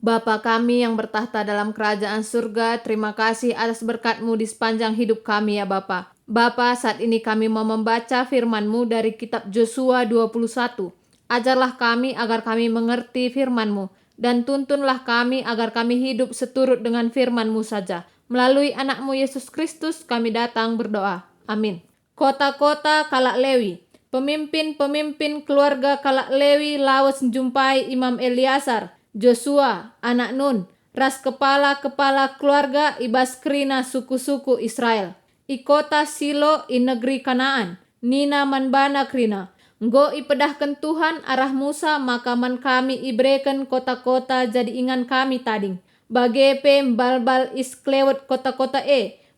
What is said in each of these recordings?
Bapa kami yang bertahta dalam kerajaan surga, terima kasih atas berkat-Mu di sepanjang hidup kami ya Bapa. Bapa, saat ini kami mau membaca firman-Mu dari kitab Yosua 21. Ajarlah kami agar kami mengerti firman-Mu, dan tuntunlah kami agar kami hidup seturut dengan firman-Mu saja. Melalui anak-Mu Yesus Kristus kami datang berdoa. Amin. Kota-kota Kalak Lewi. Pemimpin-pemimpin keluarga Kalak Lewi lawas menjumpai Imam Eliasar, Joshua, anak Nun, ras kepala-kepala keluarga ibas kerina suku-suku Israel. I kota Silo i negeri Kanaan, nina manbana kerina. Nggo ipedahkan Tuhan arah Musa maka man kami ibrekan kota-kota jadi ingan kami tading. Bagepe balbal isklewet kota-kota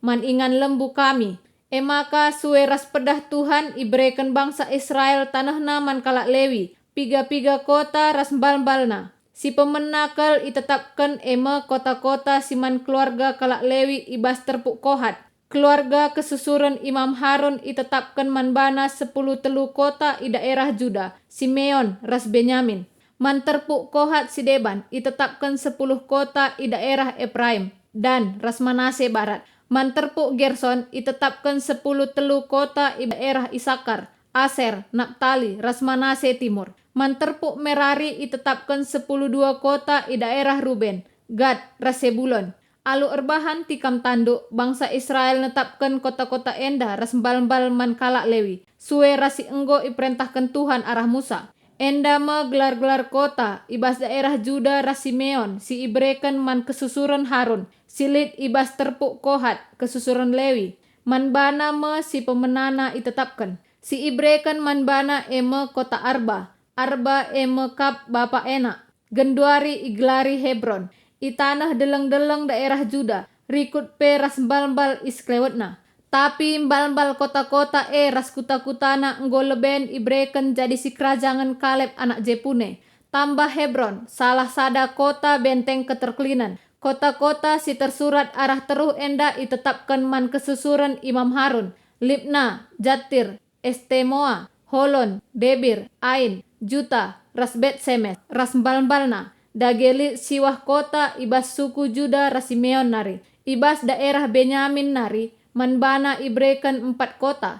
man ingan lembu kami. Maka sueras pedah Tuhan ibrekan bangsa Israel tanah naman Kalak Lewi. Piga-piga kota ras balbalna. Si pemenakal itetapkan kota-kota siman keluarga Kalak Lewi ibas terpuk Kohat. Keluarga kesusuran Imam Harun itetapkan manbana 10 telu kota i daerah Juda. Simeon ras Benyamin. Man terpuk Kohat si Deban itetapkan 10 kota i daerah Efraim dan ras Manase barat. Man terpuk Gerson itetapkan 10 telu kota i daerah Isakar, Aser, Naptali, ras Manase timur. Man terpuk Merari itetapkan 10 dua kota i daerah Ruben, Gad, ras Sebulon. Alu erbahan tikam tanduk bangsa Israel netapkan kota-kota enda ras mbal-mbal man Kalak Lewi. Sue rasi enggo iperintahkan Tuhan arah Musa. Enda me gelar-gelar kota ibas daerah Juda ras Simeon si ibrekan man kesusuran Harun. Silit ibas terpuk Kohat kesusuran Lewi. Man bana me si pemenana itetapkan. Si ibrekan man bana kota Arba. Arba kap bapa enak. Genduari iglari Hebron. Itanah deleng-deleng daerah Juda. Rikut pe ras mbal-mbal isklewetna. Tapi mbal-mbal kota-kota ras kuta-kutana enggo leben ibrekan jadi si kerajangan Kaleb anak Jepune. Tambah Hebron, salah sada kota benteng keterkelinan. Kota-kota si tersurat arah teruh enda itetapkan man kesusuran Imam Harun. Libna, Jatir, Estemoa, Holon, Debir, Ain, Juta, ras Bet Semes, ras mbal-mbalna. Dageli siwah kota ibas suku Juda ras Simeon nari. Ibas daerah Benyamin nari. Manbana ibrekan 4 kota.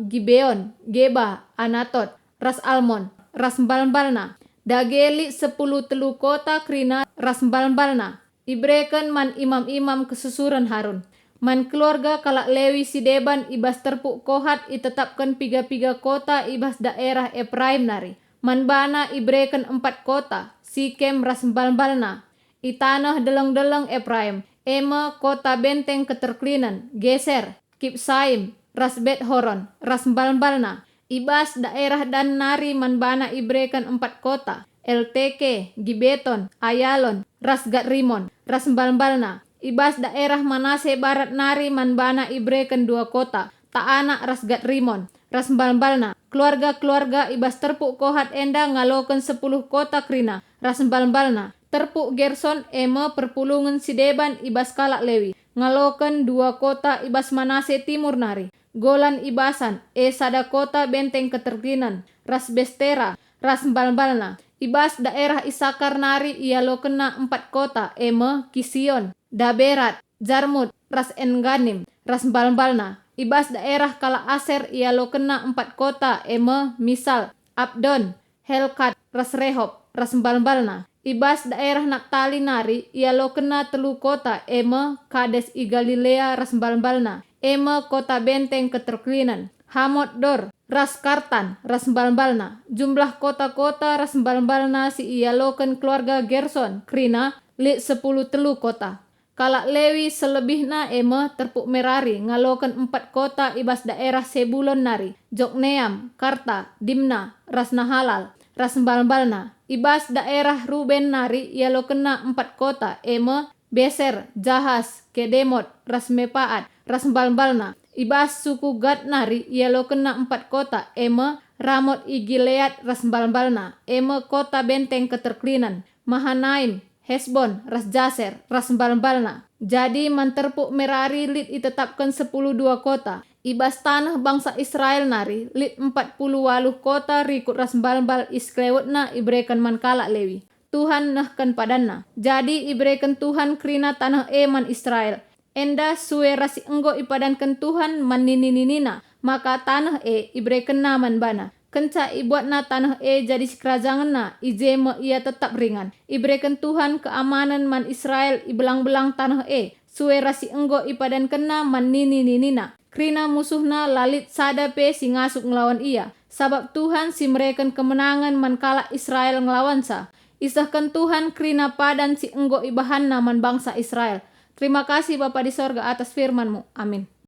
Gibeon, Geba, Anatot, ras Almon, ras mbal-mbalna. Dageli 10 telu kota krina ras mbal-mbalna. Ibrekan man imam-imam kesusuran Harun. Man keluarga Kalak Lewi si Deban ibas terpuk Kohat itetapkan piga-piga kota ibas daerah Efraim nari. Man bana ibrekan 4 kota. Sikem ras mbal-mbalna. Itanah deleng-deleng Efraim. Kota benteng keterkelinan. Geser, Kipsaim, ras Bet Horon, ras mbal-mbalna. Ibas daerah dan nari man bana ibrekan 4 kota. LTK, Gibeton, Ayalon, ras Gat-Rimon, ras mbal-mbalna. Ibas daerah Manase barat nari man bana ibrekan 2 kota. Taana ras Gat-Rimon, ras mbal-mbalna. Keluarga-keluarga ibas terpuk Kohat enda ngalokan 10 kota krina, ras mbal-mbalna. Terpuk Gerson perpulungan si Deban ibas Kalak Lewi. Ngalokan 2 kota ibas Manase timur nari. Golan ibasan, sada kota benteng keterkelinan. Ras Bestera, ras mbal-mbalna. Ibas daerah Isakar nari ialo kena 4 kota. Kision, Daberat, Jarmut, ras Enganim, ras mbal-mbalna. Ibas daerah Kalak Aser ialo kena 4 kota. Misal, Abdon, Helkat, ras Rehob, ras mbal-mbalna. Ibas daerah Naptali nari ialo kena 3 kota. Kades i Galilea ras mbal-mbalna. Kota benteng keterkelinan. Hamot Dor, ras Kartan, ras mbal-mbalna. Jumlah kota-kota ras mbal-mbalna si ialokan keluarga Gerson krina 10 telu kota. Kalak Lewi selebihna terpuk Merari ngalokan 4 kota ibas daerah Sebulon nari. Jokneam, Karta, Dimna, ras Nahalal, ras mbal-mbalna. Ibas daerah Ruben nari ialo kena 4 kota. Beser, Jahas, Kedemot, ras Mepaat, ras mbal-mbalna. Ibas suku Gad nari ialo kena 4 kota. Ramot i Gilead, ras mbal-mbalna. Kota benteng keterkelinan. Mahanaim, Hesbon, ras Jaser, ras mbal-mbalna. Jadi man terpuk Merari lit itetapkan 10 dua kota. Ibas tanah bangsa Israel nari lit 48 kota rikut ras mbal-mbal isklewetna ibrekan man Kalak Lewi. Tuhan nahkan padanna. Jadi iberikan Tuhan kerina tanah man Israel. Enda sue rasi enggo ipadankan Tuhan man nini-ninina. Maka tanah iberikan naman bana. Kenca ibuat na tanah jadi kerajaan na ijema ia tetap ringan. Iberikan Tuhan keamanan man Israel ibelang-belang tanah sue rasi enggo ipadan kena man nini-ninina. Krina musuhna lalit sadape si ngasuk ngelawan ia. Sabab Tuhan si mereken kemenangan man kala Israel ngelawan sa. Isahkan Tuhan krina padan si enggo ibahan man bangsa Israel. Terima kasih Bapa di sorga atas firman-Mu. Amin.